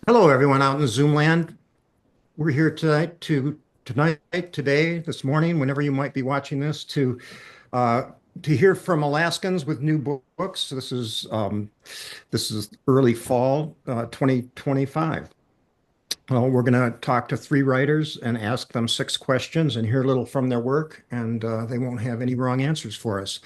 Hello, everyone out in Zoom land. We're here today, this morning, whenever you might be watching this, uh, to hear from Alaskans with new books. So this is early fall, 2025. Well, we're going to talk to three writers and ask them six questions and hear a little from their work, and they won't have any wrong answers for us.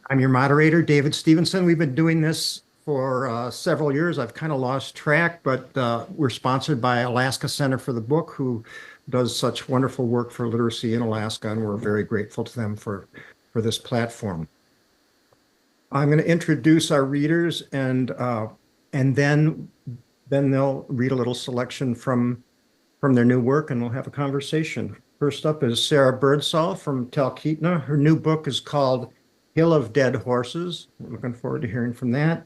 I'm your moderator, David Stevenson. We've been doing this for several years. I've kind of lost track, but we're sponsored by Alaska Center for the Book, who does such wonderful work for literacy in Alaska, and we're very grateful to them for this platform. I'm going to introduce our readers, and then they'll read a little selection from their new work, and we'll have a conversation. First up is Sara Birdsall from Talkeetna. Her new book is called Hill of Dead Horses. We're looking forward to hearing from that.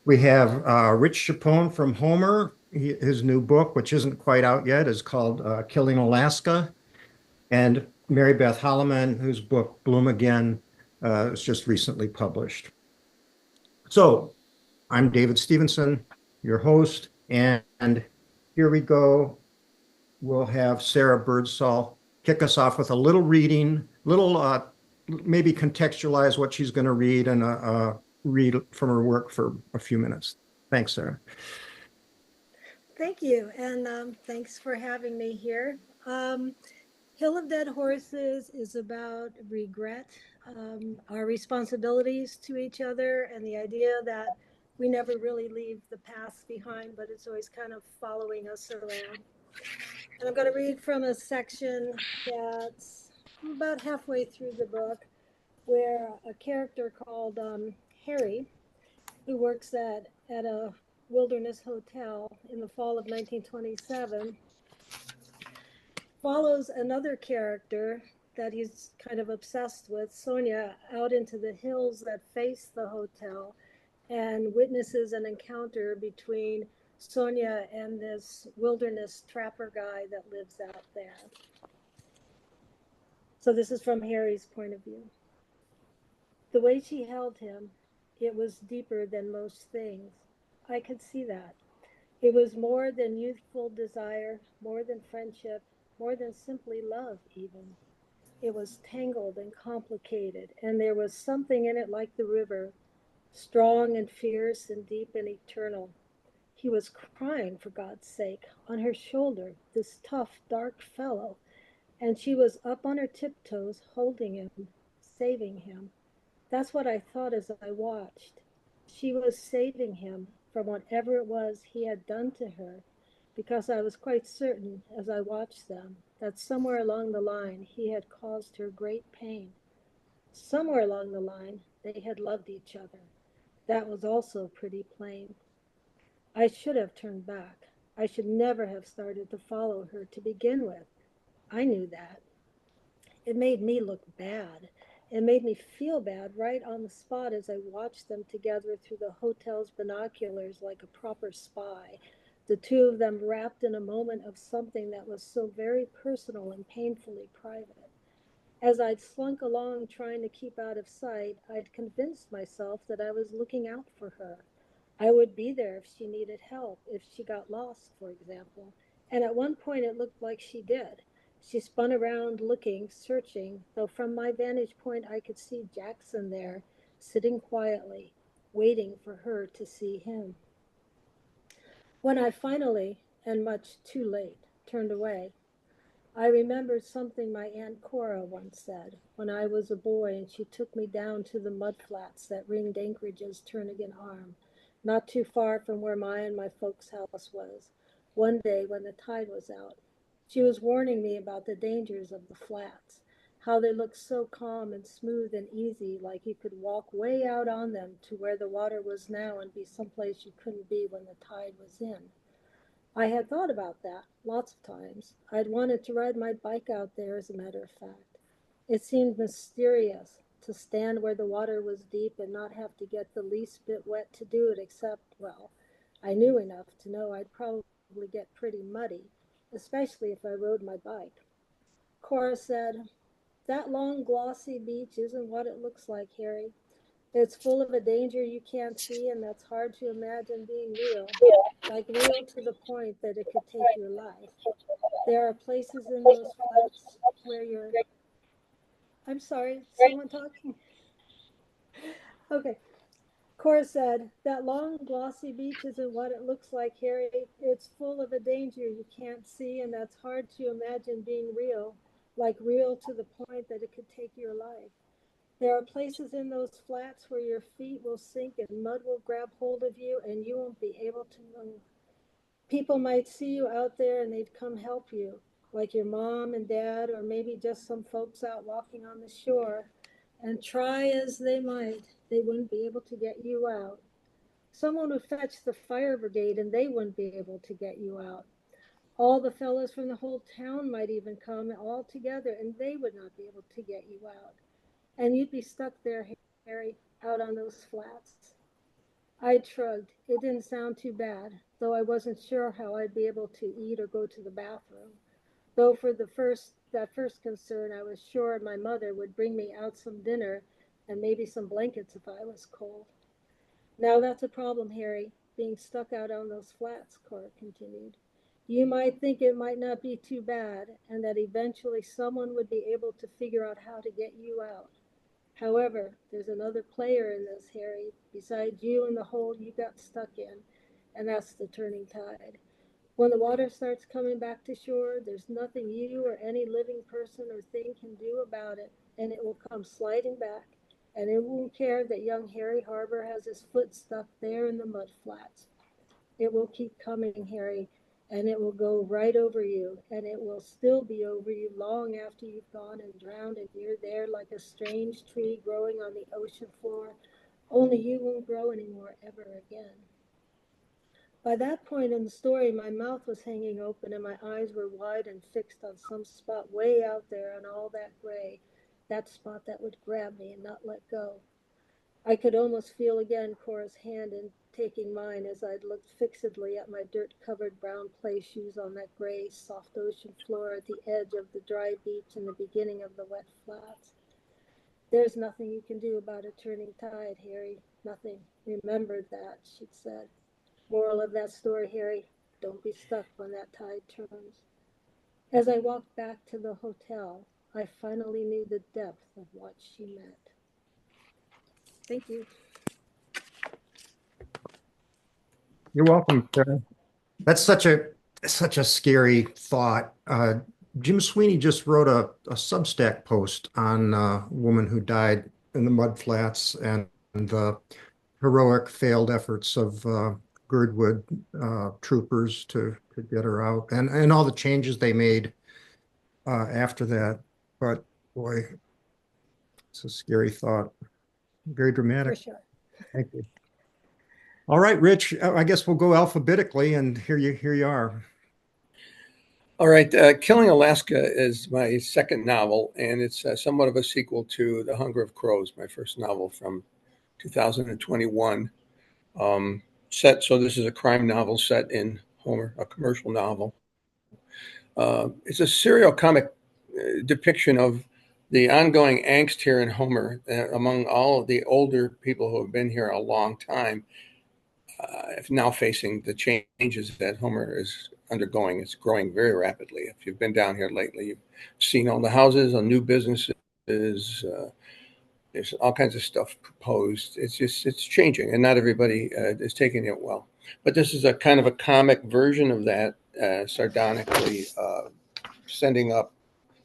We have Rich Chiappone from Homer. His new book, which isn't quite out yet, is called Killing Alaska. And Marybeth Holleman, whose book Bloom Again was just recently published. So I'm David Stevenson, your host, and here we go. We'll have Sara Birdsall kick us off with a little reading, maybe contextualize what she's going to read and read from her work for a few minutes. Thanks, Sara. Thank you, and thanks for having me here. Hill of Dead Horses is about regret, our responsibilities to each other, and the idea that we never really leave the past behind, but it's always kind of following us around. And I'm going to read from a section that's about halfway through the book where a character called Harry, who works at a wilderness hotel in the fall of 1927, follows another character that he's kind of obsessed with, Sonia, out into the hills that face the hotel and witnesses an encounter between Sonia and this wilderness trapper guy that lives out there. So this is from Harry's point of view. The way she held him, it was deeper than most things. I could see that. It was more than youthful desire, more than friendship, more than simply love, even. It was tangled and complicated, and there was something in it like the river, strong and fierce and deep and eternal. He was crying, for God's sake, on her shoulder, this tough, dark fellow, and she was up on her tiptoes, holding him, saving him. That's what I thought as I watched. She was saving him from whatever it was he had done to her, because I was quite certain, as I watched them, that somewhere along the line he had caused her great pain. Somewhere along the line they had loved each other. That was also pretty plain. I should have turned back. I should never have started to follow her to begin with. I knew that. It made me look bad. It made me feel bad right on the spot as I watched them together through the hotel's binoculars like a proper spy, the two of them wrapped in a moment of something that was so very personal and painfully private. As I'd slunk along trying to keep out of sight, I'd convinced myself that I was looking out for her. I would be there if she needed help, if she got lost, for example. And at one point it looked like she did. She spun around looking, searching, though from my vantage point I could see Jackson there, sitting quietly, waiting for her to see him. When I finally, and much too late, turned away, I remembered something my Aunt Cora once said when I was a boy and she took me down to the mud flats that ringed Anchorage's Turnagain Arm, not too far from where my and my folks' house was, one day when the tide was out. She was warning me about the dangers of the flats, how they looked so calm and smooth and easy, like you could walk way out on them to where the water was now and be someplace you couldn't be when the tide was in. I had thought about that lots of times. I'd wanted to ride my bike out there, as a matter of fact. It seemed mysterious to stand where the water was deep and not have to get the least bit wet to do it, except, well, I knew enough to know I'd probably get pretty muddy, especially if I rode my bike. Cora said, "That long, glossy beach isn't what it looks like, Harry. It's full of a danger you can't see, and that's hard to imagine being real, like real to the point that it could take your life. There are places in those flats where you're, I'm sorry, someone talking? Okay. Cora said, that long, glossy beach isn't what it looks like, Harry. It's full of a danger you can't see, and that's hard to imagine being real, like real to the point that it could take your life. There are places in those flats where your feet will sink and mud will grab hold of you and you won't be able to move. People might see you out there and they'd come help you, like your mom and dad, or maybe just some folks out walking on the shore. And try as they might, they wouldn't be able to get you out. Someone would fetch the fire brigade and they wouldn't be able to get you out. All the fellows from the whole town might even come all together and they would not be able to get you out. And you'd be stuck there, Harry, out on those flats. I shrugged. It didn't sound too bad, though I wasn't sure how I'd be able to eat or go to the bathroom. Though for that first concern, I was sure my mother would bring me out some dinner and maybe some blankets if I was cold. Now that's a problem, Harry, being stuck out on those flats, Cora continued. You might think it might not be too bad, and that eventually someone would be able to figure out how to get you out. However, there's another player in this, Harry, besides you and the hole you got stuck in, and that's the turning tide. When the water starts coming back to shore, there's nothing you or any living person or thing can do about it, and it will come sliding back, and it won't care that young Harry Harbor has his foot stuck there in the mud flats. It will keep coming, Harry, and it will go right over you, and it will still be over you long after you've gone and drowned and you're there like a strange tree growing on the ocean floor, only you won't grow anymore ever again. By that point in the story, my mouth was hanging open and my eyes were wide and fixed on some spot way out there on all that gray, that spot that would grab me and not let go. I could almost feel again Cora's hand in taking mine as I looked fixedly at my dirt-covered brown play shoes on that gray, soft ocean floor at the edge of the dry beach in the beginning of the wet flats. There's nothing you can do about a turning tide, Harry. Nothing. Remember that, she'd said. Moral of that story, Harry, don't be stuck when that tide turns. As I walked back to the hotel, I finally knew the depth of what she meant. Thank you. You're welcome, Sarah. That's such a scary thought. Jim Sweeney just wrote a Substack post on a woman who died in the mud flats and the heroic failed efforts of Girdwood troopers to get her out and all the changes they made after that. But boy, it's a scary thought. Very dramatic. For sure. Thank you. All right, Rich, I guess we'll go alphabetically, and here you are. All right, Killing Alaska is my second novel, and it's somewhat of a sequel to The Hunger of Crows, my first novel from 2021. So this is a crime novel set in Homer, a commercial novel. It's a serial comic depiction of the ongoing angst here in Homer among all of the older people who have been here a long time, now facing the changes that Homer is undergoing. It's growing very rapidly. If you've been down here lately, you've seen all the houses, all new businesses. There's all kinds of stuff proposed. It's changing, and not everybody is taking it well. But this is a kind of a comic version of that, sardonically sending up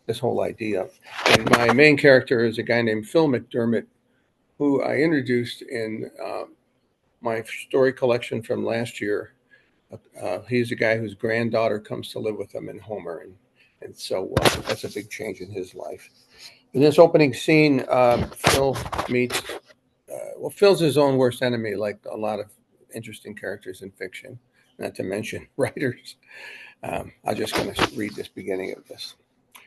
this whole idea. And my main character is a guy named Phil McDermott, who I introduced in my story collection from last year. He's a guy whose granddaughter comes to live with him in Homer, and so that's a big change in his life. In this opening scene, Phil meets, Phil's his own worst enemy, like a lot of interesting characters in fiction, not to mention writers. I'm just going to read this beginning of this.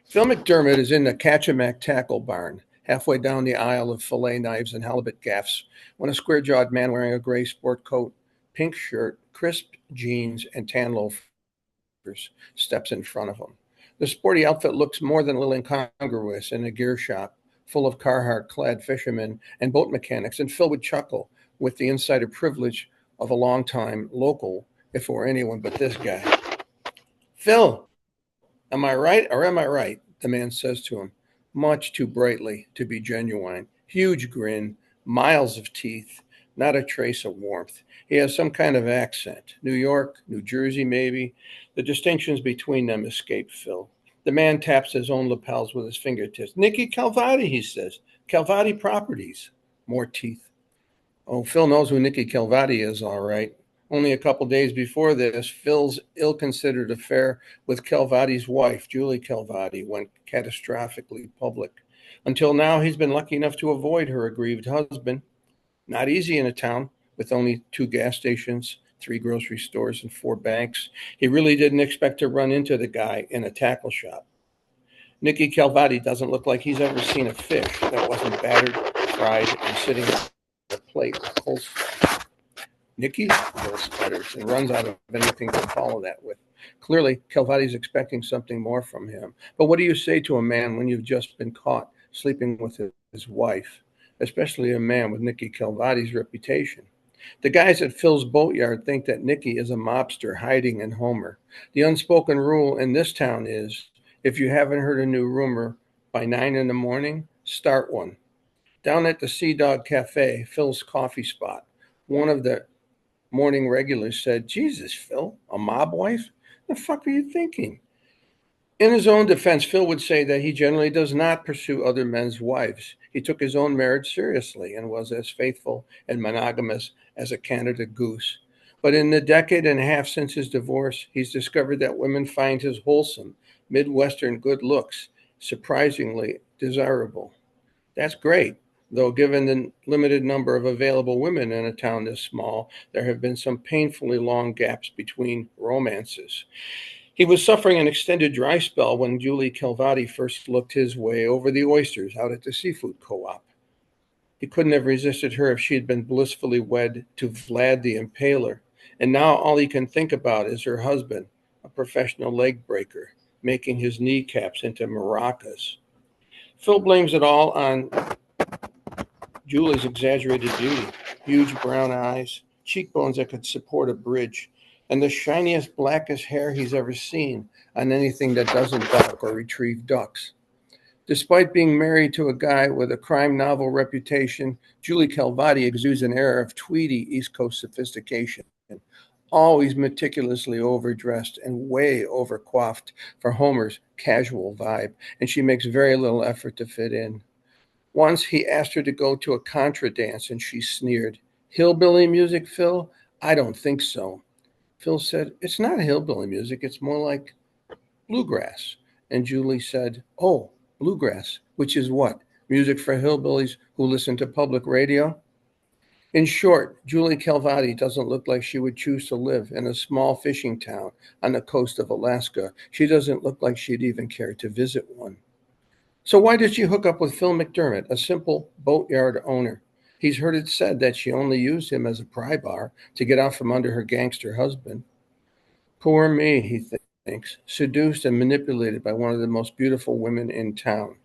Phil McDermott is in the Chamonix tackle barn, halfway down the aisle of fillet knives and halibut gaffs, when a square-jawed man wearing a gray sport coat, pink shirt, crisp jeans, and tan loafers steps in front of him. The sporty outfit looks more than a little incongruous in a gear shop full of Carhartt-clad fishermen and boat mechanics, and Phil would chuckle with the insider privilege of a longtime local, if it were anyone but this guy. "Phil, am I right or am I right?" the man says to him, much too brightly to be genuine. Huge grin, miles of teeth, not a trace of warmth. He has some kind of accent. New York, New Jersey, maybe. The distinctions between them escape Phil. The man taps his own lapels with his fingertips. "Nicky Calvati," he says. "Calvati Properties." More teeth. Oh, Phil knows who Nicky Calvati is, all right. Only a couple days before this, Phil's ill-considered affair with Calvati's wife, Julie Calvati, went catastrophically public. Until now, he's been lucky enough to avoid her aggrieved husband. Not easy in a town with only 2 gas stations, 3 grocery stores, and 4 banks. He really didn't expect to run into the guy in a tackle shop. Nicky Calvati doesn't look like he's ever seen a fish that wasn't battered, fried, and sitting on a plate with coleslaw. "Nicky?" Bill sputters and runs out of anything to follow that with. Clearly, Calvati's expecting something more from him. But what do you say to a man when you've just been caught sleeping with his wife, especially a man with Nicky Calvati's reputation? The guys at Phil's boatyard think that Nicky is a mobster hiding in Homer. The unspoken rule in this town is, if you haven't heard a new rumor by 9 in the morning, start one. Down at the Sea Dog Cafe, Phil's coffee spot, one of the morning regulars said, "Jesus, Phil, a mob wife? The fuck are you thinking?" In his own defense, Phil would say that he generally does not pursue other men's wives. He took his own marriage seriously and was as faithful and monogamous as a Canada goose. But in the decade and a half since his divorce, he's discovered that women find his wholesome, Midwestern good looks surprisingly desirable. That's great. Though given the limited number of available women in a town this small, there have been some painfully long gaps between romances. He was suffering an extended dry spell when Julie Calvati first looked his way over the oysters out at the seafood co-op. He couldn't have resisted her if she had been blissfully wed to Vlad the Impaler. And now all he can think about is her husband, a professional leg breaker, making his kneecaps into maracas. Phil blames it all on Julie's exaggerated beauty, huge brown eyes, cheekbones that could support a bridge, and the shiniest, blackest hair he's ever seen on anything that doesn't duck or retrieve ducks. Despite being married to a guy with a crime novel reputation, Julie Calvati exudes an air of tweedy East Coast sophistication, always meticulously overdressed and way overcoiffed for Homer's casual vibe, and she makes very little effort to fit in. Once he asked her to go to a contra dance, and she sneered, "Hillbilly music, Phil? I don't think so." Phil said, "It's not hillbilly music. It's more like bluegrass." And Julie said, "Oh, bluegrass, which is what? Music for hillbillies who listen to public radio?" In short, Julie Calvati doesn't look like she would choose to live in a small fishing town on the coast of Alaska. She doesn't look like she'd even care to visit one. So why did she hook up with Phil McDermott, a simple boatyard owner? He's heard it said that she only used him as a pry bar to get out from under her gangster husband. Poor me, he thinks, seduced and manipulated by one of the most beautiful women in town.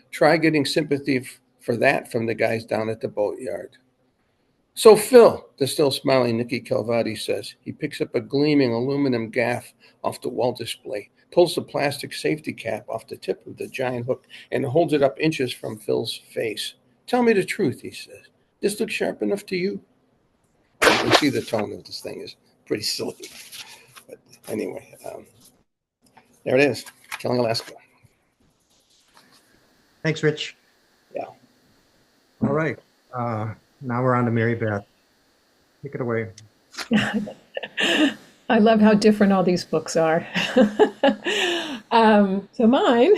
Try getting sympathy for that from the guys down at the boatyard. "So, Phil," the still smiling Nicky Calvati says. He picks up a gleaming aluminum gaff off the wall display, pulls the plastic safety cap off the tip of the giant hook, and holds it up inches from Phil's face. "Tell me the truth," he says. "This looks sharp enough to you?" You can see the tone of this thing is pretty silly. But anyway, there it is, Killing Alaska. Thanks, Rich. Yeah. All right. Now we're on to Marybeth. Take it away. I love how different all these books are. So mine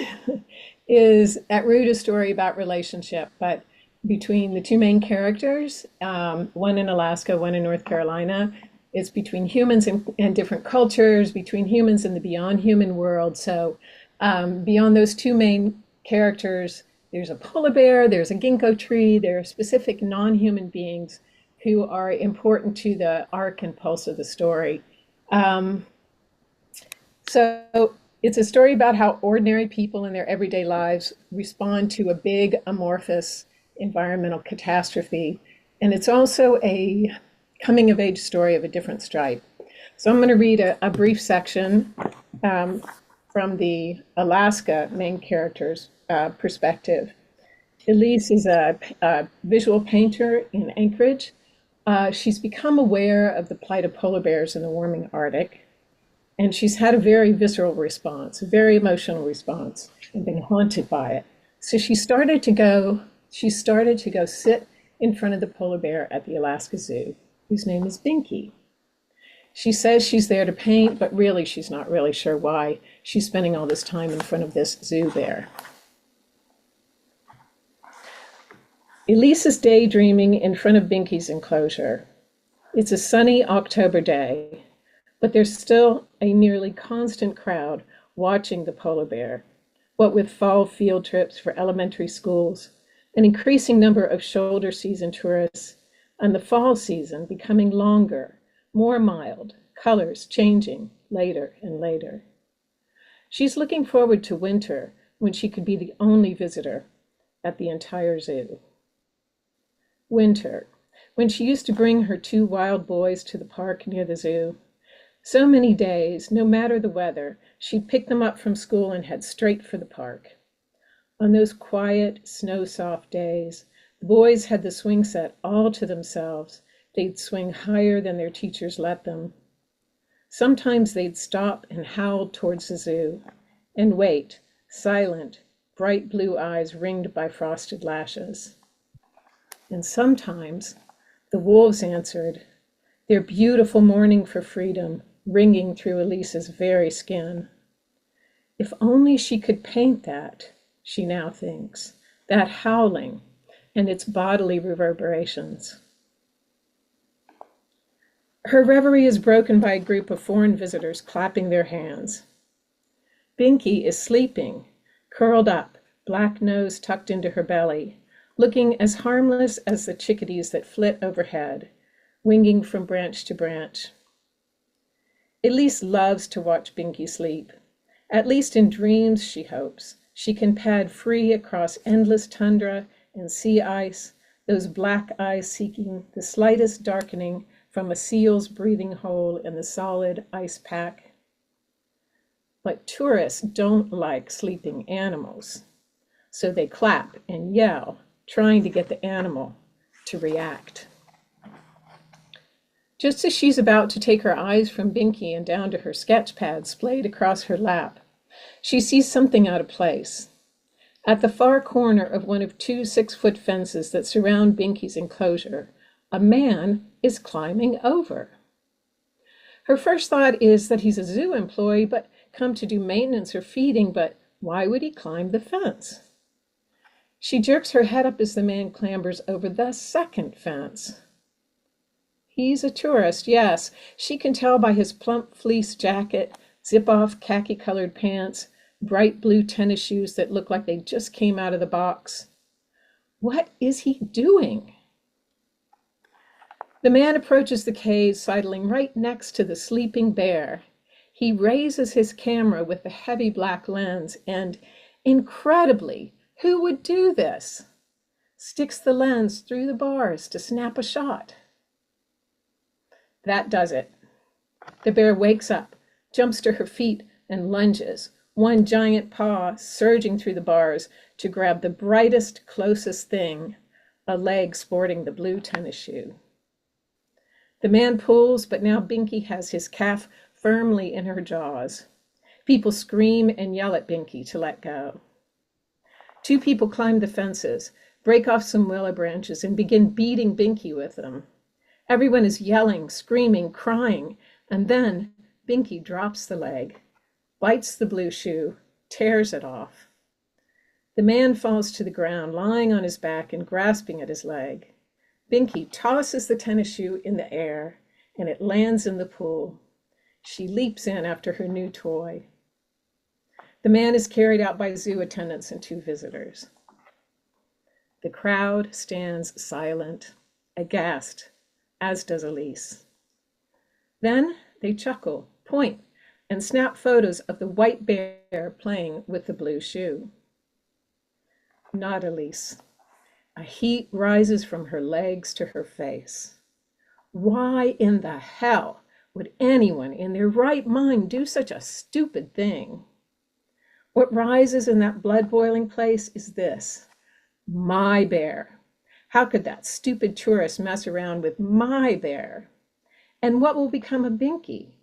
is at root a story about relationship, but between the two main characters, one in Alaska, one in North Carolina. It's between humans and different cultures, between humans and the beyond human world. So beyond those two main characters, there's a polar bear, there's a ginkgo tree, there are specific non-human beings who are important to the arc and pulse of the story. So It's a story about how ordinary people in their everyday lives respond to a big, amorphous environmental catastrophe. And it's also a coming of age story of a different stripe. So I'm going to read a brief section from the Alaska main character's perspective. Elise is a visual painter in Anchorage. She's become aware of the plight of polar bears in the warming Arctic. And she's had a very visceral response, a very emotional response, and been haunted by it. So she started to go sit in front of the polar bear at the Alaska Zoo, whose name is Binky. She says she's there to paint, but really she's not really sure why she's spending all this time in front of this zoo bear. Elise is daydreaming in front of Binky's enclosure. It's a sunny October day, but there's still a nearly constant crowd watching the polar bear, what with fall field trips for elementary schools, an increasing number of shoulder season tourists, and the fall season becoming longer, more mild, colors changing later and later. She's looking forward to winter when she could be the only visitor at the entire zoo. Winter, when she used to bring her 2 wild boys to the park near the zoo. So many days, no matter the weather, she'd pick them up from school and head straight for the park. On those quiet, snow-soft days, the boys had the swing set all to themselves. They'd swing higher than their teachers let them. Sometimes they'd stop and howl towards the zoo and wait, silent, bright blue eyes ringed by frosted lashes. And sometimes the wolves answered, their beautiful mourning for freedom ringing through Elise's very skin. If only she could paint that, she now thinks, that howling and its bodily reverberations. Her reverie is broken by a group of foreign visitors clapping their hands. Binky is sleeping, curled up, black nose tucked into her belly, looking as harmless as the chickadees that flit overhead, winging from branch to branch. Elise loves to watch Binky sleep. At least in dreams, she hopes, she can pad free across endless tundra and sea ice, those black eyes seeking the slightest darkening from a seal's breathing hole in the solid ice pack. But tourists don't like sleeping animals, so they clap and yell, trying to get the animal to react. Just as she's about to take her eyes from Binky and down to her sketch pad splayed across her lap, she sees something out of place. At the far corner of one of 2 6-foot fences that surround Binky's enclosure, a man is climbing over. Her first thought is that he's a zoo employee, but come to do maintenance or feeding, but why would he climb the fence? She jerks her head up as the man clambers over the second fence. He's a tourist, yes. She can tell by his plump fleece jacket, zip-off khaki-colored pants, bright blue tennis shoes that look like they just came out of the box. What is he doing? The man approaches the cave, sidling right next to the sleeping bear. He raises his camera with the heavy black lens and, incredibly, who would do this? Sticks the lens through the bars to snap a shot. That does it. The bear wakes up, jumps to her feet, and lunges, one giant paw surging through the bars to grab the brightest, closest thing, a leg sporting the blue tennis shoe. The man pulls, but now Binky has his calf firmly in her jaws. People scream and yell at Binky to let go. 2 people climb the fences, break off some willow branches, and begin beating Binky with them. Everyone is yelling, screaming, crying, and then Binky drops the leg, bites the blue shoe, tears it off. The man falls to the ground, lying on his back and grasping at his leg. Binky tosses the tennis shoe in the air, and it lands in the pool. She leaps in after her new toy. The man is carried out by zoo attendants and 2 visitors. The crowd stands silent, aghast, as does Elise. Then they chuckle, point, and snap photos of the white bear playing with the blue shoe. Not Elise. A heat rises from her legs to her face. Why in the hell would anyone in their right mind do such a stupid thing? What rises in that blood-boiling place is this: my bear. How could that stupid tourist mess around with my bear? And what will become of Binky?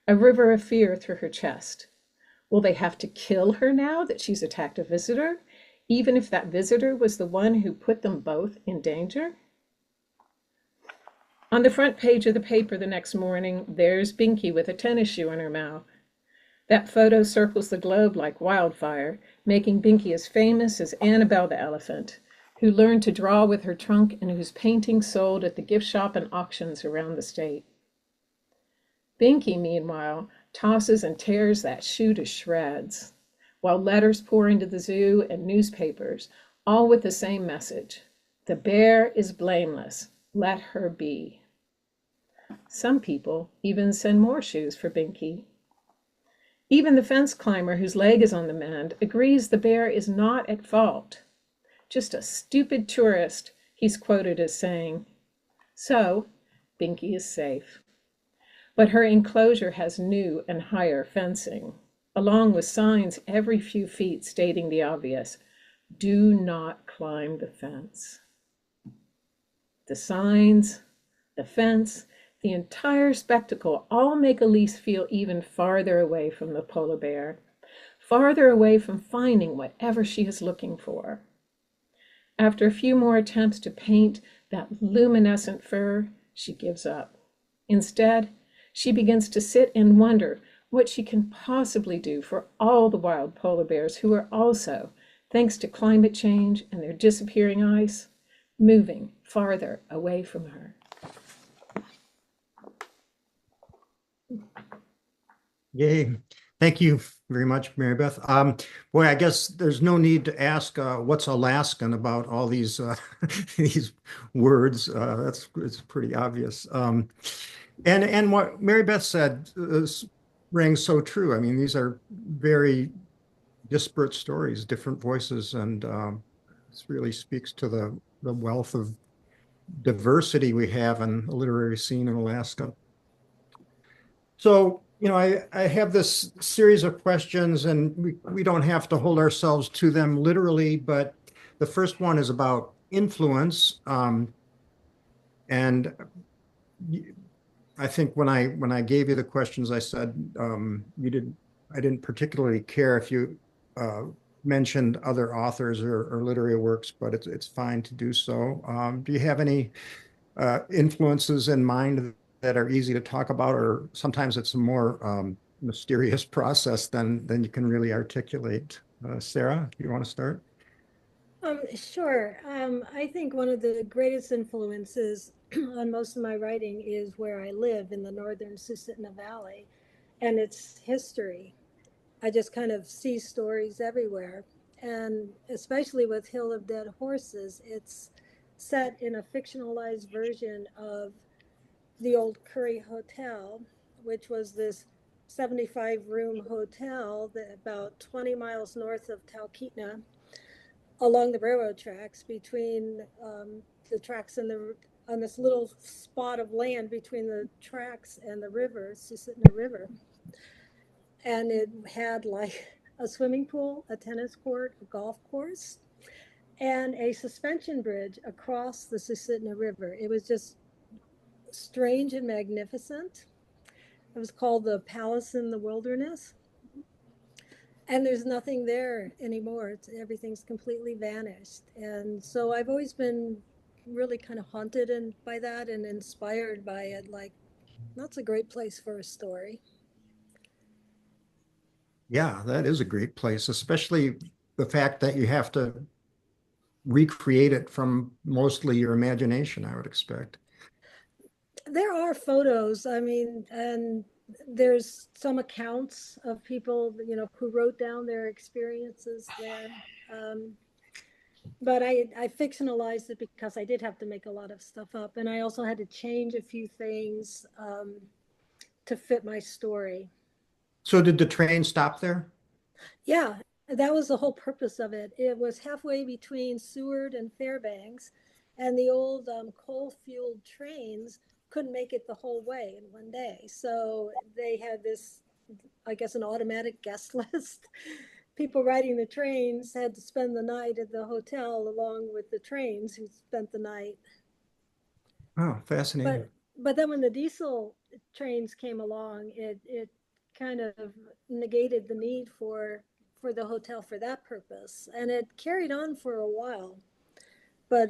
A river of fear through her chest. Will they have to kill her now that she's attacked a visitor, even if that visitor was the one who put them both in danger? On the front page of the paper the next morning, there's Binky with a tennis shoe in her mouth. That photo circles the globe like wildfire, making Binky as famous as Annabelle the elephant, who learned to draw with her trunk and whose paintings sold at the gift shop and auctions around the state. Binky, meanwhile, tosses and tears that shoe to shreds, while letters pour into the zoo and newspapers, all with the same message: the bear is blameless, let her be. Some people even send more shoes for Binky. Even the fence climber whose leg is on the mend agrees the bear is not at fault. Just a stupid tourist, he's quoted as saying. So, Binky is safe. But her enclosure has new and higher fencing, along with signs every few feet stating the obvious: do not climb the fence. The signs, the fence, the entire spectacle all make Elise feel even farther away from the polar bear, farther away from finding whatever she is looking for. After a few more attempts to paint that luminescent fur, she gives up. Instead, she begins to sit and wonder what she can possibly do for all the wild polar bears who are also, thanks to climate change and their disappearing ice, moving farther away from her. Yay. Thank you very much, Marybeth. Boy, I guess there's no need to ask what's Alaskan about all these these words. It's pretty obvious. And what Marybeth said rings so true. I mean, these are very disparate stories, different voices, and this really speaks to the wealth of diversity we have in the literary scene in Alaska. So, I have this series of questions, and we don't have to hold ourselves to them literally, but the first one is about influence. And I think when I gave you the questions, I said I didn't particularly care if you mentioned other authors or literary works, but it's fine to do so. Do you have any influences in mind that are easy to talk about, or sometimes it's a more mysterious process than you can really articulate? Sarah, you want to start? Sure. I think one of the greatest influences on most of my writing is where I live in the northern Susitna Valley and its history. I just kind of see stories everywhere. And especially with Hill of Dead Horses, it's set in a fictionalized version of the old Curry Hotel, which was this 75-room hotel that about 20 miles north of Talkeetna, along the railroad tracks between the tracks and on this little spot of land between the tracks and the river, Susitna River. And it had like a swimming pool, a tennis court, a golf course, and a suspension bridge across the Susitna River. It was just strange and magnificent. It was called the Palace in the Wilderness. And there's nothing there anymore. Everything's completely vanished. And so I've always been really kind of haunted by that and inspired by it. Like, that's a great place for a story. Yeah, that is a great place, especially the fact that you have to recreate it from mostly your imagination, I would expect. There are photos, I mean, and there's some accounts of people, who wrote down their experiences there. Um, but I fictionalized it because I did have to make a lot of stuff up. And I also had to change a few things to fit my story. So did the train stop there? Yeah, that was the whole purpose of it. It was halfway between Seward and Fairbanks, and the old coal-fueled trains couldn't make it the whole way in one day. So they had this, I guess, an automatic guest list. People riding the trains had to spend the night at the hotel along with the trains who spent the night. Oh, fascinating. But then when the diesel trains came along, it kind of negated the need for the hotel for that purpose, and it carried on for a while, but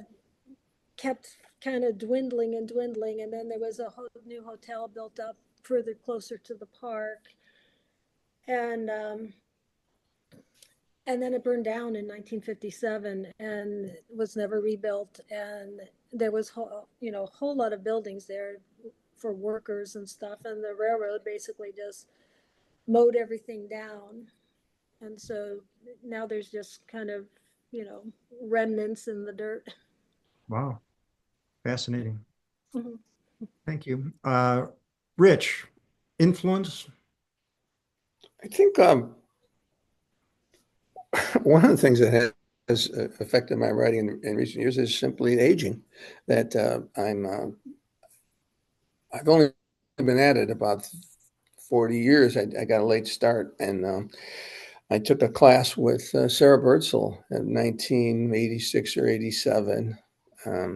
kept kind of dwindling and dwindling. And then there was a new hotel built up further closer to the park, and and then it burned down in 1957 and was never rebuilt. And there was a whole lot of buildings there for workers and stuff, and the railroad basically just mowed everything down. And so now there's just kind of, remnants in the dirt. Wow, fascinating. Mhm. Thank you. Rich, influence? I think one of the things that has affected my writing in recent years is simply aging. That I've only been at it about 40 years. I got a late start, and I took a class with Sara Birdsall in 1986 or 87.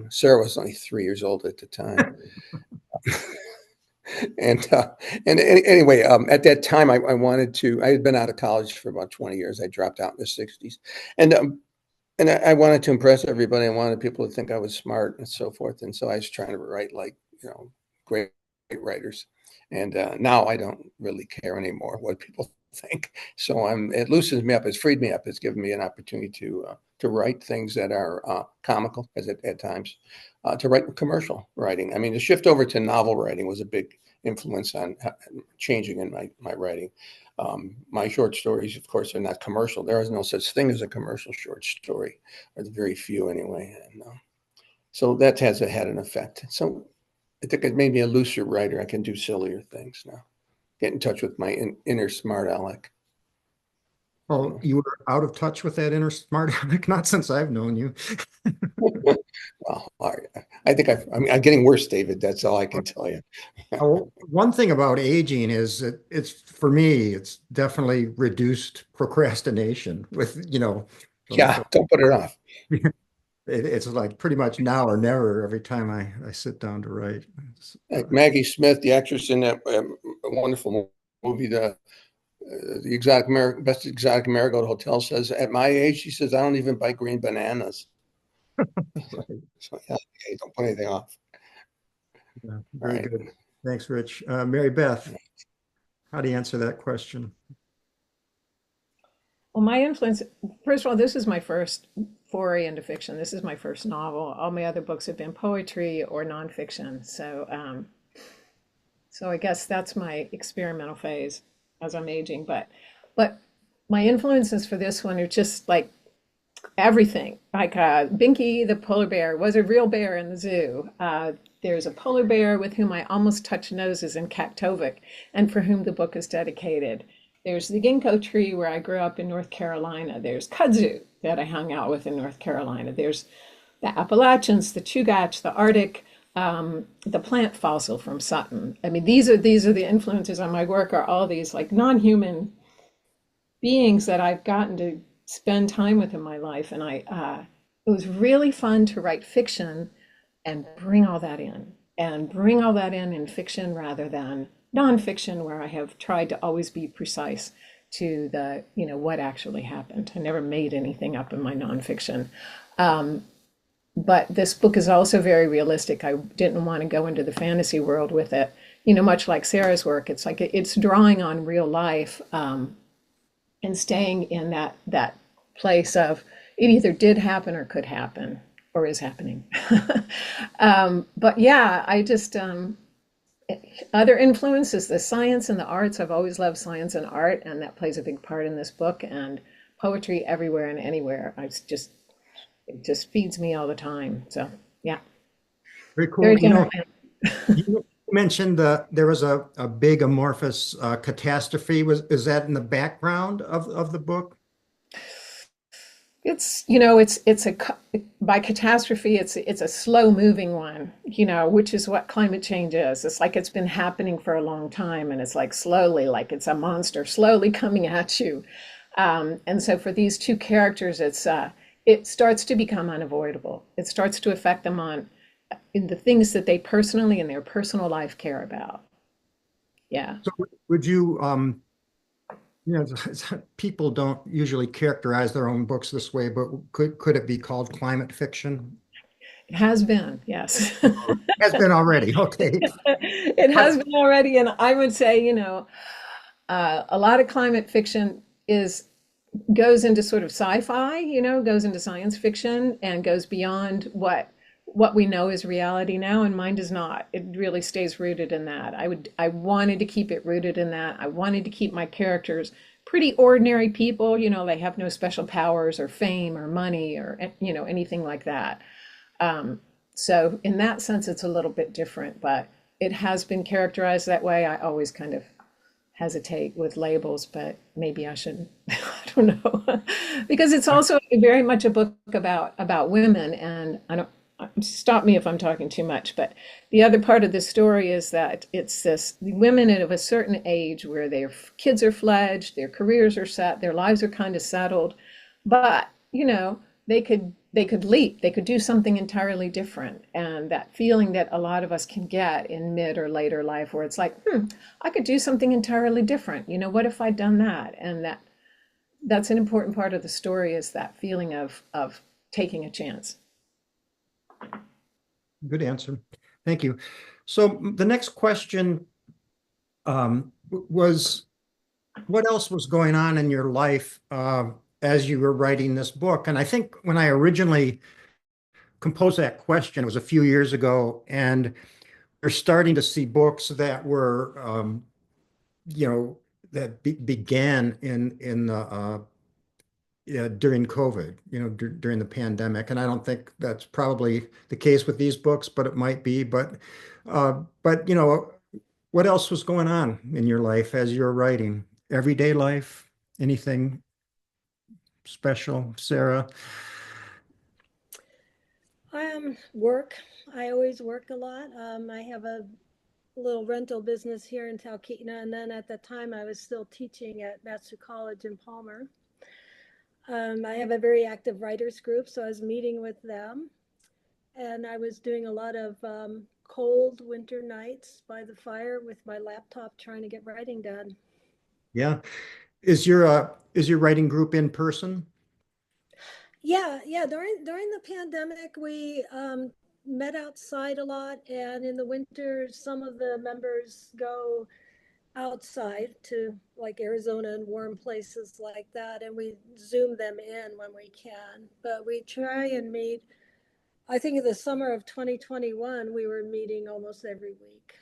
Sarah was only 3 years old at the time. And anyway, at that time, I wanted to. I had been out of college for about 20 years. I dropped out in the 60s, and I wanted to impress everybody. I wanted people to think I was smart and so forth. And so I was trying to write like great writers. And now I don't really care anymore what people think. So it loosens me up. It's freed me up. It's given me an opportunity to write things that are comical, as at times, to write commercial writing. I mean, the shift over to novel writing was a big influence on changing in my writing. My short stories, of course, are not commercial. There is no such thing as a commercial short story, or very few anyway. And so that has had an effect. So I think it made me a looser writer. I can do sillier things now. Get in touch with my inner smart aleck. Oh, you were out of touch with that inner smart aleck? Not since I've known you. Well, I think I'm getting worse, David. That's all I can tell you. Oh, one thing about aging is that for me, it's definitely reduced procrastination with, Yeah, don't put it off. it's like pretty much now or never every time I sit down to write. Like Maggie Smith, the actress in that wonderful movie, the Best Exotic Marigold Hotel, says, at my age, she says, I don't even buy green bananas. Right. So yeah, don't put anything off. Yeah, very good. Thanks, Rich. Mary Beth, how do you answer that question? Well, my influence, first of all, this is my first foray into fiction. This is my first novel. All my other books have been poetry or nonfiction. So I guess that's my experimental phase as I'm aging. But my influences for this one are just like everything. Like Binky the polar bear was a real bear in the zoo. There's a polar bear with whom I almost touch noses in Kaktovik, and for whom the book is dedicated. There's the ginkgo tree where I grew up in North Carolina. There's kudzu that I hung out with in North Carolina. There's the Appalachians, the Chugach, the Arctic, the plant fossil from Sutton. I mean, these are the influences on my work, are all these like non-human beings that I've gotten to spend time with in my life. And it was really fun to write fiction and bring all that in fiction rather than nonfiction, where I have tried to always be precise to the, what actually happened. I never made anything up in my nonfiction. But this book is also very realistic. I didn't want to go into the fantasy world with it. Much like Sarah's work, it's like it's drawing on real life, and staying in that place of it either did happen or could happen or is happening. But yeah, I just other influences, the science and the arts. I've always loved science and art, and that plays a big part in this book. And poetry everywhere and anywhere. It just feeds me all the time. So yeah, Very cool. very general. mentioned there was a big amorphous catastrophe. Is that in the background of the book? By catastrophe, it's a slow moving one, which is what climate change is. It's like it's been happening for a long time, and it's like slowly, like it's a monster slowly coming at you. And so for these two characters, it starts to become unavoidable. It starts to affect them in the things that they personally in their personal life care about. Yeah. So would you, people don't usually characterize their own books this way, but could it be called climate fiction? It has been, yes. Has been already. Okay. It has been already. And I would say, a lot of climate fiction goes into sort of sci-fi, goes into science fiction and goes beyond what we know is reality now, and mine does not. It really stays rooted in that. I wanted to keep it rooted in that. I wanted to keep my characters pretty ordinary people. They have no special powers or fame or money or anything like that. So in that sense, it's a little bit different, but it has been characterized that way. I always kind of hesitate with labels, but maybe I shouldn't. I don't know, because it's also very much a book about women, and I don't. Stop me if I'm talking too much, but the other part of the story is that it's the women of a certain age where their kids are fledged, their careers are set, their lives are kind of settled, but they could leap, they could do something entirely different, and that feeling that a lot of us can get in mid or later life, where it's like, I could do something entirely different. What if I'd done that? And that's an important part of the story, is that feeling of taking a chance. Good answer. Thank you. So the next question was, what else was going on in your life as you were writing this book? And I think when I originally composed that question, it was a few years ago, and we're starting to see books that were, began in the during COVID, during the pandemic. And I don't think that's probably the case with these books, but it might be. But what else was going on in your life as you were writing? Everyday life? Anything special, Sarah? Work. I always work a lot. I have a little rental business here in Talkeetna, and then at the time I was still teaching at Matsu College in Palmer. I have a very active writers group, so I was meeting with them, and I was doing a lot of cold winter nights by the fire with my laptop trying to get writing done. Yeah. Is your writing group in person? Yeah. During the pandemic, we met outside a lot, and in the winter, some of the members go outside to like Arizona and warm places like that, and we zoom them in when we can. But we try and meet. I think in the summer of 2021, we were meeting almost every week,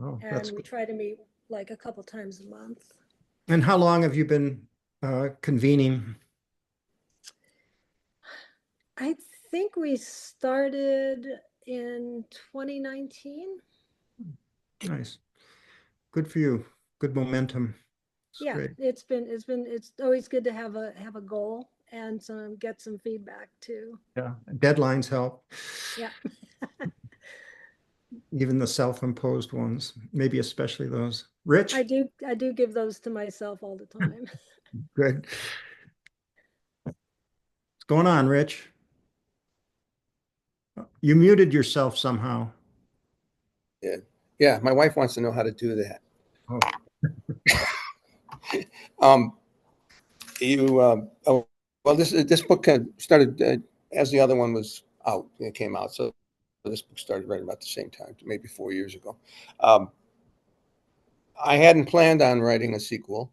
Oh, and that's we good. try to meet like a couple times a month. And how long have you been convening? I think we started in 2019. Nice. Good for you. Good momentum. It's Yeah, great. it's always good to have a goal and get some feedback too. Yeah. Deadlines help. Yeah. Even the self-imposed ones, maybe especially those. Rich? I do give those to myself all the time. Good. What's going on, Rich? You muted yourself somehow. Yeah, my wife wants to know how to do that. Oh, Well, this book started as the other one was out. It came out, so this book started right about the same time, maybe 4 years ago. I hadn't planned on writing a sequel.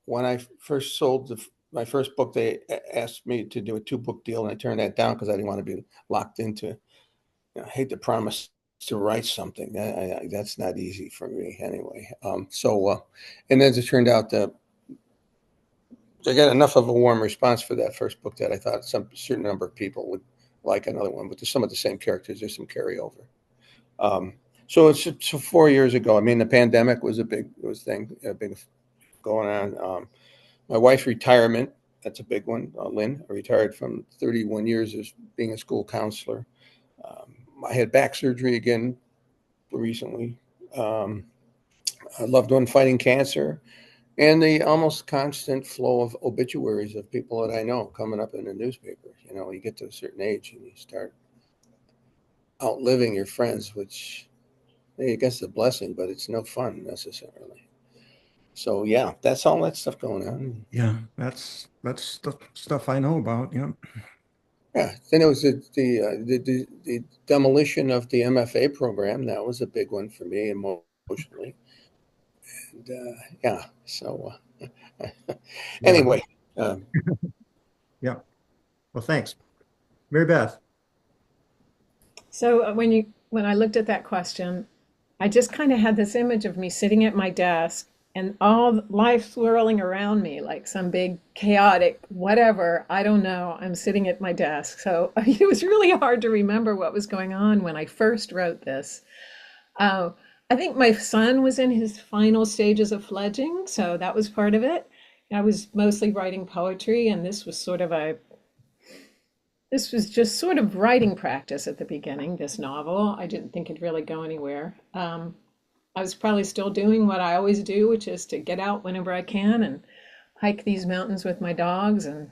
When I first sold my first book, they asked me to do a 2-book deal, and I turned that down because I didn't want to be locked into. I hate to promise to write something. That's not easy for me anyway. And as it turned out, I got enough of a warm response for that first book that I thought some certain number of people would like another one, but there's some of the same characters. There's some carryover. So it's so 4 years ago. I mean, the pandemic was a big going on. My wife's retirement, that's a big one. Lynn, I retired from 31 years as being a school counselor. I had back surgery again recently. A loved one fighting cancer, and the almost constant flow of obituaries of people that I know coming up in the newspaper. You know, you get to a certain age and you start outliving your friends, which I guess is a blessing, but it's no fun necessarily. So yeah, that's all that stuff going on. Yeah, that's the stuff I know about. Yeah. Yeah, then it was the demolition of the MFA program. That was a big one for me emotionally. And yeah, so anyway, Yeah. Well, thanks. Mary Beth. So when I looked at that question, I just kind of had this image of me sitting at my desk and all life swirling around me like some big chaotic whatever. I don't know. I'm sitting at my desk. So it was really hard to remember what was going on when I first wrote this. I think my son was in his final stages of fledging, so that was part of it. I was mostly writing poetry, and this was just sort of writing practice at the beginning, this novel. I didn't think it'd really go anywhere. I was probably still doing what I always do, which is to get out whenever I can and hike these mountains with my dogs and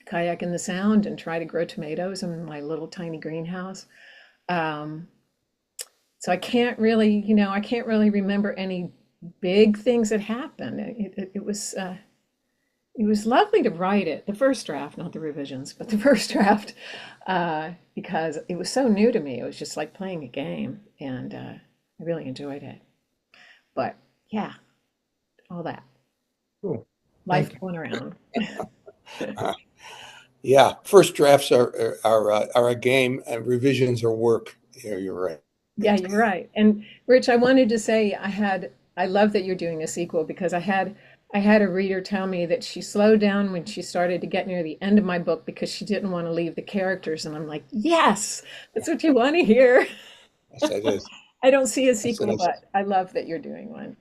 kayak in the Sound and try to grow tomatoes in my little tiny greenhouse. So I can't really remember any big things that happened. It was lovely to write it, the first draft, not the revisions, but the first draft, because it was so new to me. It was just like playing a game, and I really enjoyed it. But yeah, all that. Cool. Life going around. Yeah, first drafts are a game, and revisions are work. Yeah, you're right. Yeah, you're right. And Rich, I wanted to say I love that you're doing a sequel because I had a reader tell me that she slowed down when she started to get near the end of my book because she didn't want to leave the characters. And I'm like, yes, that's what you want to hear. Yes, it is. I don't see a sequel, nice. but I love that you're doing one.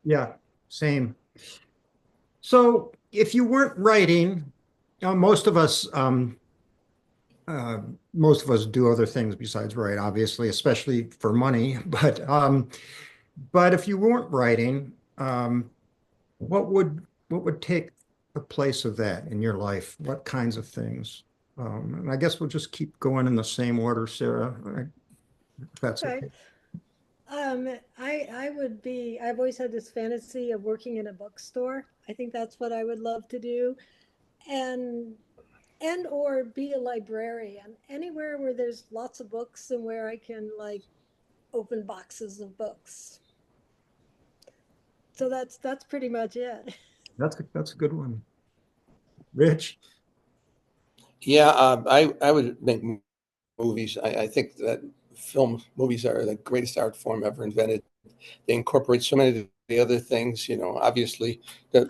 Yeah, same. So if you weren't writing, most of us do other things besides write, obviously, especially for money. But if you weren't writing, what would take the place of that in your life? What kinds of things? And I guess we'll just keep going in the same order, Sarah. If that's okay. I've always had this fantasy of working in a bookstore. I think that's what I would love to do. And or be a librarian, anywhere where there's lots of books and where I can like open boxes of books. So that's pretty much it. That's a good one. Rich? Yeah, I would make movies. I think that movies are the greatest art form ever invented. They incorporate so many of the other things, you know, obviously the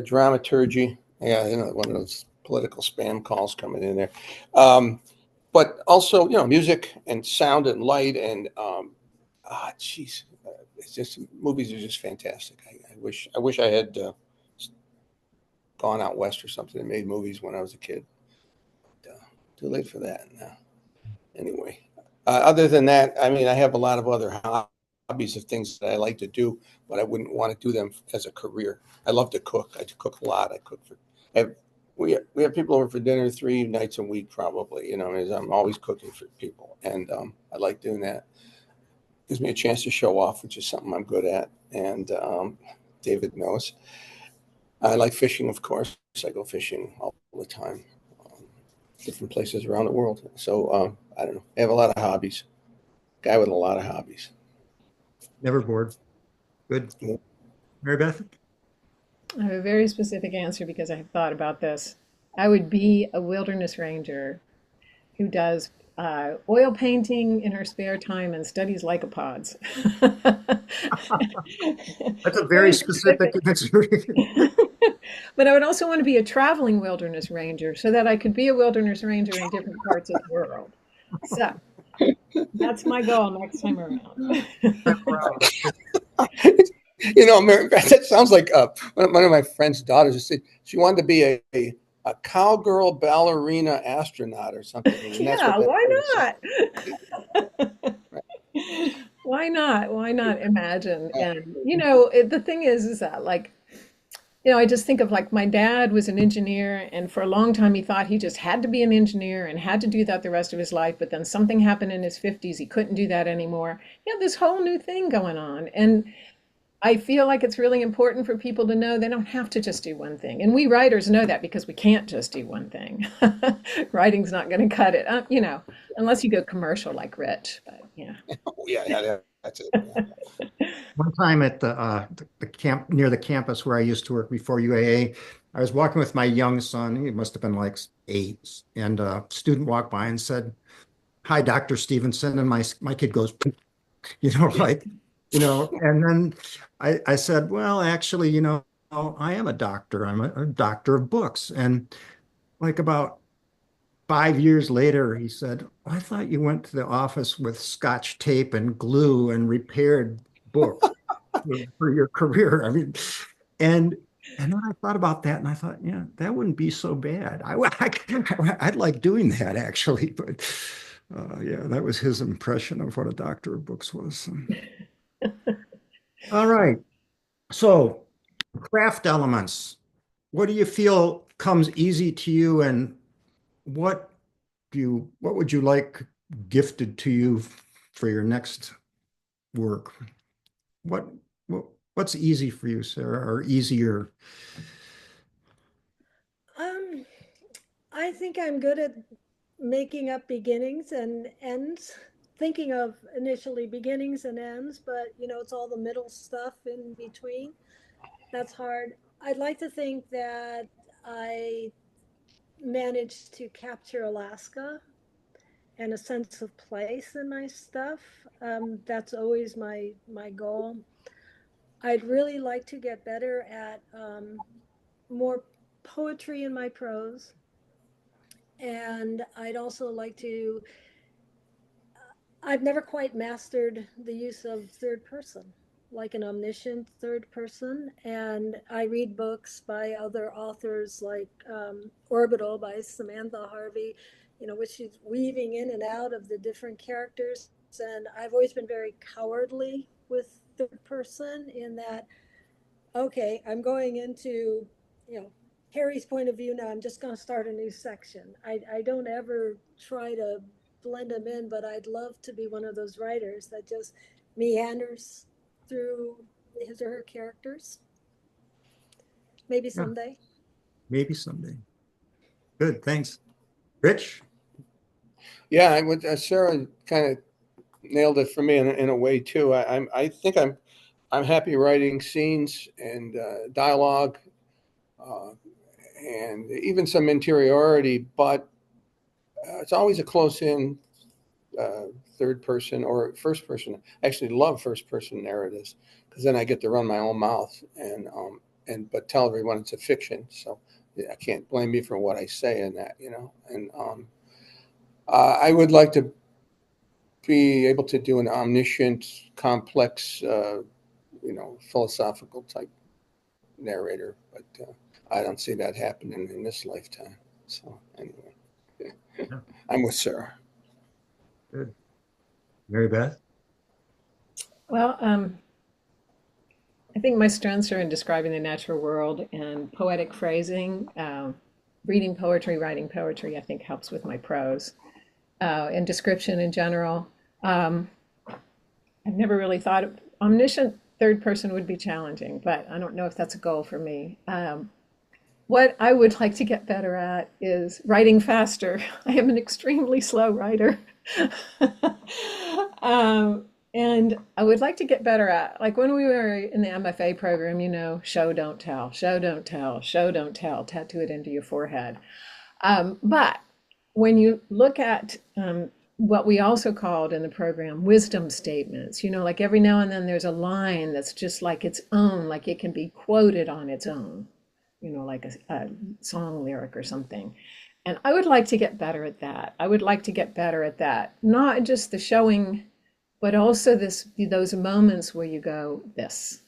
dramaturgy. Yeah, you know, one of those political spam calls coming in there. But also, you know, music and sound and light and it's just movies are just fantastic. I wish I had gone out west or something and made movies when I was a kid. But, too late for that now. Anyway, other than that, I mean, I have a lot of other hobbies of things that I like to do, but I wouldn't want to do them as a career. I love to cook. I cook a lot. We have people over for dinner 3 nights a week, probably. You know, I'm always cooking for people, and I like doing that. Gives me a chance to show off, which is something I'm good at, and David knows. I like fishing, of course. I go fishing all the time, different places around the world. So I don't know. I have a lot of hobbies. Guy with a lot of hobbies. Never bored. Good. Mary Beth? I have a very specific answer because I have thought about this. I would be a wilderness ranger who does oil painting in her spare time and studies lycopods. That's a very specific answer. But I would also want to be a traveling wilderness ranger so that I could be a wilderness ranger in different parts of the world. So That's my goal next time around. Marybeth, that sounds like one of my friend's daughters just said she wanted to be a cowgirl ballerina astronaut or something. And that's Yeah, what that why is. not? Why not? Why not imagine? Yeah. And the thing is that like, I just think of like my dad was an engineer, and for a long time he thought he just had to be an engineer and had to do that the rest of his life. But then something happened in his 50s. He couldn't do that anymore. He had this whole new thing going on. And I feel like it's really important for people to know they don't have to just do one thing. And we writers know that because we can't just do one thing. Writing's not going to cut it, unless you go commercial like Rich. But yeah. Oh, yeah, that's it. Yeah. One time at the camp near the campus where I used to work before UAA, I was walking with my young son. He must have been like 8, and a student walked by and said, "Hi, Dr. Stevenson," and my kid goes, like, and then I said, "Well, actually, I am a doctor. I'm a doctor of books." And like about 5 years later, he said, "I thought you went to the office with scotch tape and glue and repaired books for your career." I mean, and and then I thought about that, and I thought, yeah, that wouldn't be so bad. I'd like doing that actually, but yeah, that was his impression of what a doctor of books was. All right, so craft elements. What do you feel comes easy to you, and what what would you like gifted to you for your next work? What, what what's easy for you, Sarah, or easier? Um, I think I'm good at making up beginnings and ends, thinking of initially beginnings and ends, but it's all the middle stuff in between. That's hard. I'd like to think that I managed to capture Alaska and a sense of place in my stuff. That's always my goal. I'd really like to get better at more poetry in my prose, and I'd also like to. I've never quite mastered the use of third person, like an omniscient third person. And I read books by other authors like Orbital by Samantha Harvey, which is weaving in and out of the different characters. And I've always been very cowardly with third person in that, okay, I'm going into, Harry's point of view now. I'm just going to start a new section. I don't ever try to blend them in, but I'd love to be one of those writers that just meanders through his or her characters. Maybe Yeah, someday. maybe someday. Good, thanks. Rich? Yeah, I would. Sarah kind of nailed it for me in a way too. I think I'm happy writing scenes and dialogue, uh, and even some interiority, but it's always a close in uh, third person or first person. I actually love first person narratives because then I get to run my own mouth and but tell everyone it's a fiction. So yeah, I can't blame me for what I say in that. And I would like to be able to do an omniscient, complex, philosophical type narrator, but I don't see that happening in this lifetime. So anyway, Yeah, I'm with Sarah. good. Mary Beth? Well, I think my strengths are in describing the natural world and poetic phrasing. Reading poetry, writing poetry, I think helps with my prose. And description in general. I've never really thought of omniscient third person would be challenging, but I don't know if that's a goal for me. What I would like to get better at is writing faster. I am an extremely slow writer. And I would like to get better at, like when we were in the MFA program, show, don't tell, show, don't tell, show, don't tell, tattoo it into your forehead. But when you look at what we also called in the program wisdom statements, like every now and then there's a line that's just like its own, like it can be quoted on its own, like a song lyric or something. And I would like to get better at that. I would like to get better at that. Not just the showing, but also those moments where you go, this.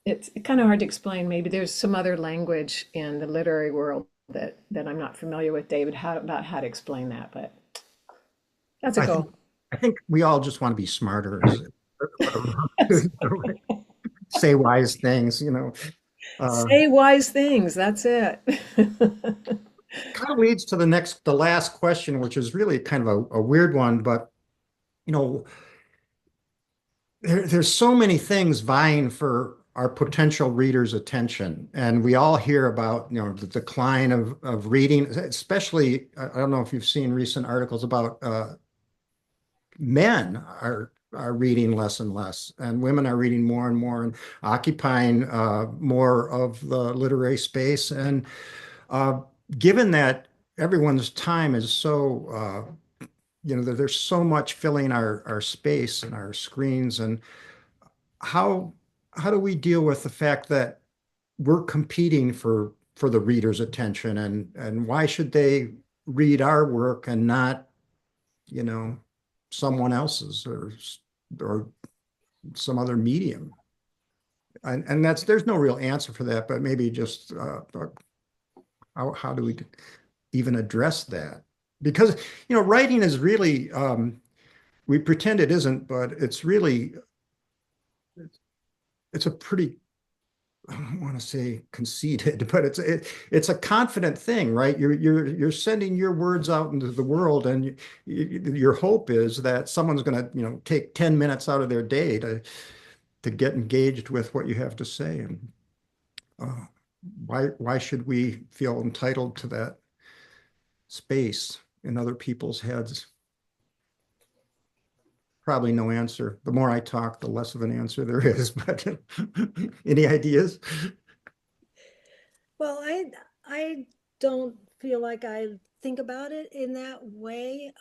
It's kind of hard to explain. Maybe there's some other language in the literary world that I'm not familiar with, David, about how to explain that, but that's a I think goal. I think we all just want to be smarter, say wise things, you know. Say wise things. That's it. Kind of leads to the last question, which is really kind of a weird one, but you know, there's so many things vying for our potential readers' attention, and we all hear about, you know, the decline of reading, especially. I don't know if you've seen recent articles about men are reading less and less, and women are reading more and more and occupying more of the literary space. And uh, given that everyone's time is so, you know, there's so much filling our space and our screens, and how how do we deal with the fact that we're competing for the reader's attention, and why should they read our work and not, you know, someone else's or some other medium? And that's there's no real answer for that, but maybe just how do we even address that? Because, you know, writing is really we pretend it isn't, but it's really it's a pretty, I don't want to say conceited, but it's a confident thing, right? You're sending your words out into the world, and your hope is that someone's going to, you know, take 10 minutes out of their day to get engaged with what you have to say. And uh, why should we feel entitled to that space in other people's heads? Probably no answer. The more I talk, the less of an answer there is. But any ideas? Well, I don't feel like I think about it in that way.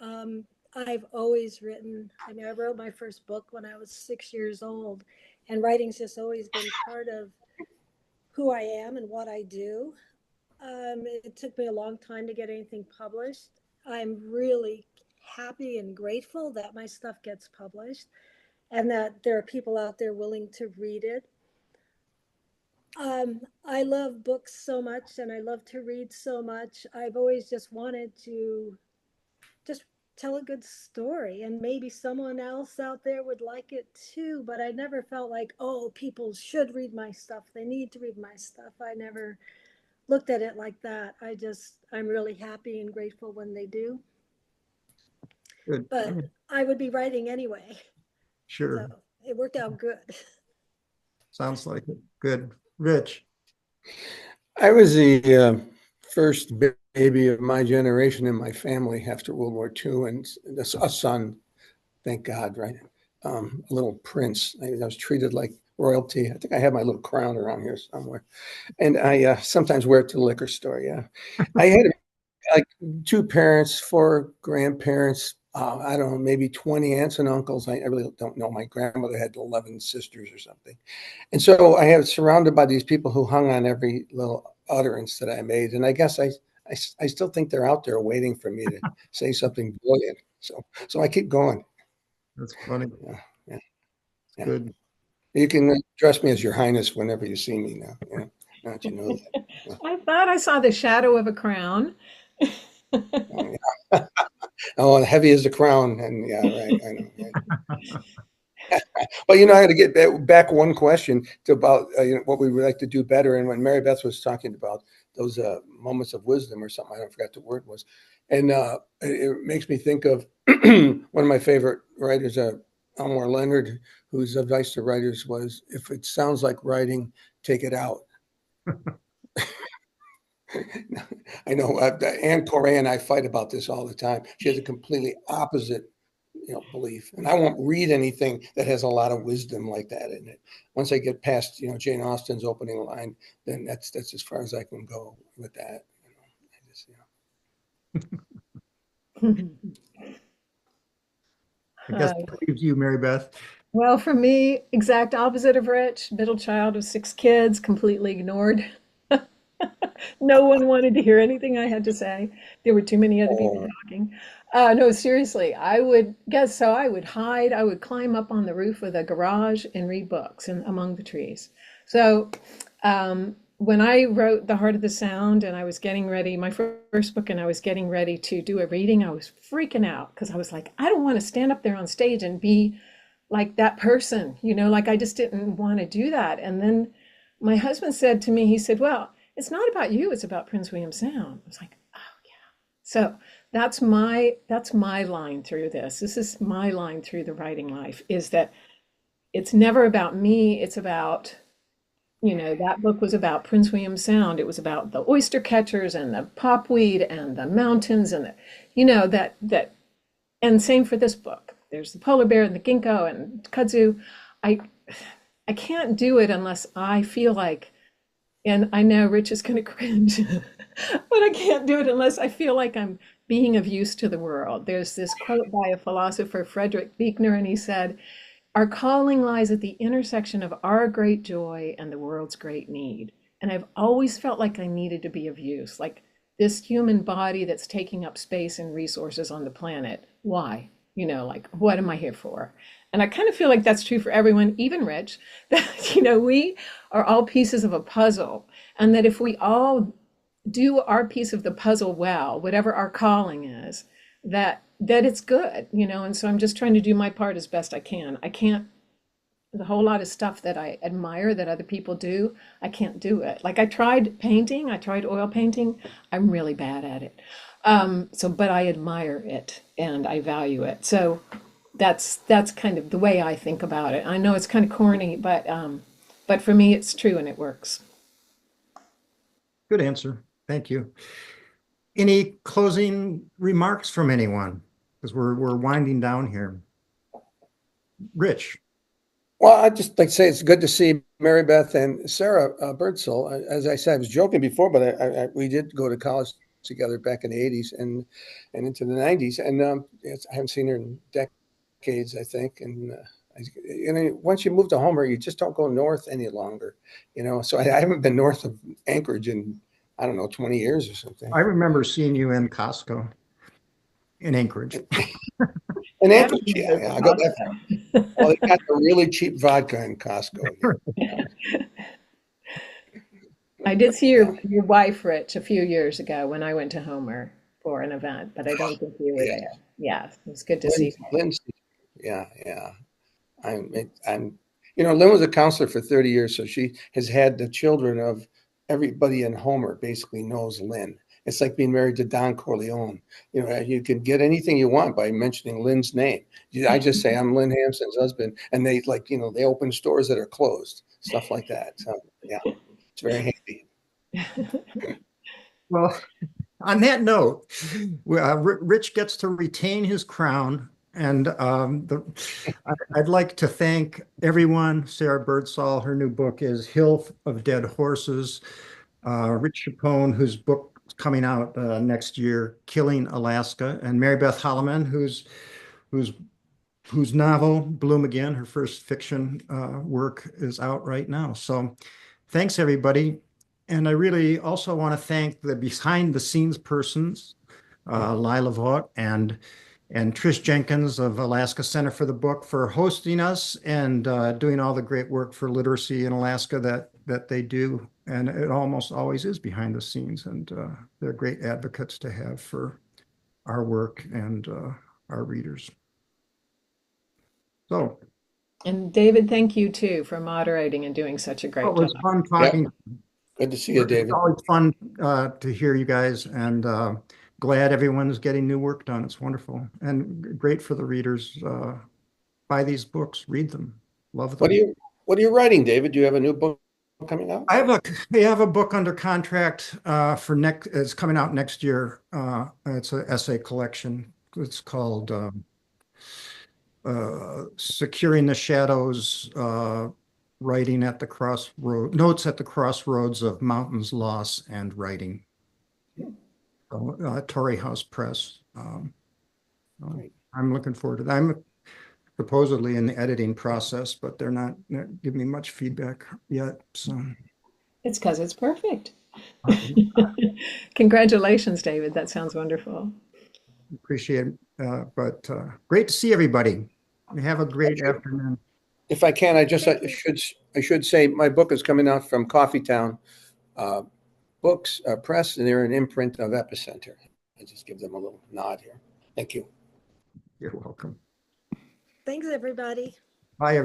I've always written. I mean, I wrote my first book when I was 6 years old, and writing's just always been part of who I am and what I do. It took me a long time to get anything published. I'm really happy and grateful that my stuff gets published and that there are people out there willing to read it. I love books so much and I love to read so much. I've always just wanted to just tell a good story, and maybe someone else out there would like it too, but I never felt like, oh, people should read my stuff. They need to read my stuff. I never looked at it like that. I'm really happy and grateful when they do, Good. but I would be writing anyway. So Sure. it worked out good. Sounds like it. Good. Rich. I was the first baby of my generation in my family after World War II, and a son, thank God, right? A little prince. I was treated like royalty. I think I have my little crown around here somewhere, and I sometimes wear it to the liquor store. Yeah, I had like two parents, four grandparents. I don't know, maybe 20 aunts and uncles. I really don't know. My grandmother had 11 sisters or something. And so I was surrounded by these people who hung on every little utterance that I made. And I guess I still think they're out there waiting for me to say something brilliant. So I keep going. That's funny. Yeah, yeah, yeah. Good. You can address me as Your Highness whenever you see me now. Yeah, now that you know that. Yeah. I thought I saw the shadow of a crown. Oh, yeah. Oh, heavy as the crown. And yeah, right. I know. Right. Well, you know, I had to get back one question to about you know, what we would like to do better. And when Mary Beth was talking about those moments of wisdom or something, I don't forget the word was, and it makes me think of one of my favorite writers, Elmore Leonard, whose advice to writers was, "If it sounds like writing, take it out." I know Anne Correa and I fight about this all the time. She has a completely opposite, you know, belief, and I won't read anything that has a lot of wisdom like that in it. Once I get past, you know, Jane Austen's opening line, then that's as far as I can go with that. You know, I just, I guess that leaves you, Mary Beth. Well, for me, exact opposite of Rich, middle child of six kids, completely ignored. No one wanted to hear anything I had to say. There were too many other people Oh, talking. No, seriously, I would guess so. I would hide. I would climb up on the roof of the garage and read books and among the trees. So, when I wrote The Heart of the Sound and I was getting ready, my first book, and I was getting ready to do a reading, I was freaking out because I was like, I don't want to stand up there on stage and be like that person, like I just didn't want to do that. And then my husband said to me, he said, well, it's not about you, it's about Prince William Sound. I was like, oh yeah. So that's my line through this. This is my line through the writing life, is that it's never about me. It's about, that book was about Prince William Sound. It was about the oyster catchers and the popweed and the mountains and and same for this book. There's the polar bear and the ginkgo and kudzu. I I can't do it unless I feel like, and I know Rich is going to cringe, but I can't do it unless I feel like I'm being of use to the world. There's this quote by a philosopher, Frederick Buechner, and he said, our calling lies at the intersection of our great joy and the world's great need. And I've always felt like I needed to be of use, like this human body that's taking up space and resources on the planet. Why? Like, what am I here for? And I kind of feel like that's true for everyone, even Rich, that, we are all pieces of a puzzle. And that if we all do our piece of the puzzle well, whatever our calling is, that it's good, and so I'm just trying to do my part as best I can. I can't, the whole lot of stuff that I admire that other people do, I can't do it. Like I tried painting, I tried oil painting. I'm really bad at it. But I admire it and I value it. So that's kind of the way I think about it. I know it's kind of corny, but for me it's true and it works. Good answer. Thank you. Any closing remarks from anyone? Because we're winding down here. Rich. Well, I'd just like to say it's good to see Marybeth and Sara Birdsall. As I said, I was joking before, but we did go to college together back in the 80s and into the 90s. And I haven't seen her in decades, I think. And once you move to Homer, you just don't go north any longer. So I haven't been north of Anchorage in, I don't know, 20 years or something. I remember seeing you in Costco in Anchorage. In Anchorage, yeah. I got that. Well, they got the really cheap vodka in Costco. I did see your wife, Rich, a few years ago when I went to Homer for an event, but I don't think you were there. Yeah, it was good to see. Lynn, yeah. Lynn was a counselor for 30 years, so she has had the children of everybody in Homer basically knows Lynn. It's like being married to Don Corleone. You can get anything you want by mentioning Lynn's name. I just say I'm Lynn Hampson's husband, and they they open stores that are closed, stuff like that. So yeah, it's very handy. Well, on that note, Rich gets to retain his crown. And I'd like to thank everyone. Sara Birdsall, her new book is Hill of Dead Horses. Rich Chiappone, whose book is coming out next year, Killing Alaska, and Marybeth Holleman, whose novel Bloom Again, her first fiction work, is out right now. So thanks, everybody. And I really also want to thank the behind the scenes persons, Lila Vaught and Trish Jenkins of Alaska Center for the Book, for hosting us and doing all the great work for literacy in Alaska that they do. And it almost always is behind the scenes. And they're great advocates to have for our work and our readers. So. And David, thank you too for moderating and doing such a great job. It was fun talking. Yep. Good to see you, David. It's always fun to hear you guys, and glad everyone's getting new work done. It's wonderful and great for the readers. Buy these books, read them, love them. What are you writing, David? Do you have a new book coming out? I have a book under contract it's coming out next year. It's an essay collection. It's called Securing the Shadows, Writing at the Crossroads, Notes at the Crossroads of Mountains, Loss, and Writing. Torrey House Press. I'm looking forward to that. I'm supposedly in the editing process, but they're not giving me much feedback yet. So it's because it's perfect. Congratulations, David. That sounds wonderful. Appreciate it. But great to see everybody. Have a great afternoon. If I can, I Thank you. should say my book is coming out from Coffeetown Books Press, and they're an imprint of Epicenter. I just give them a little nod here. Thank you. You're welcome. Thanks, everybody. Bye, everybody.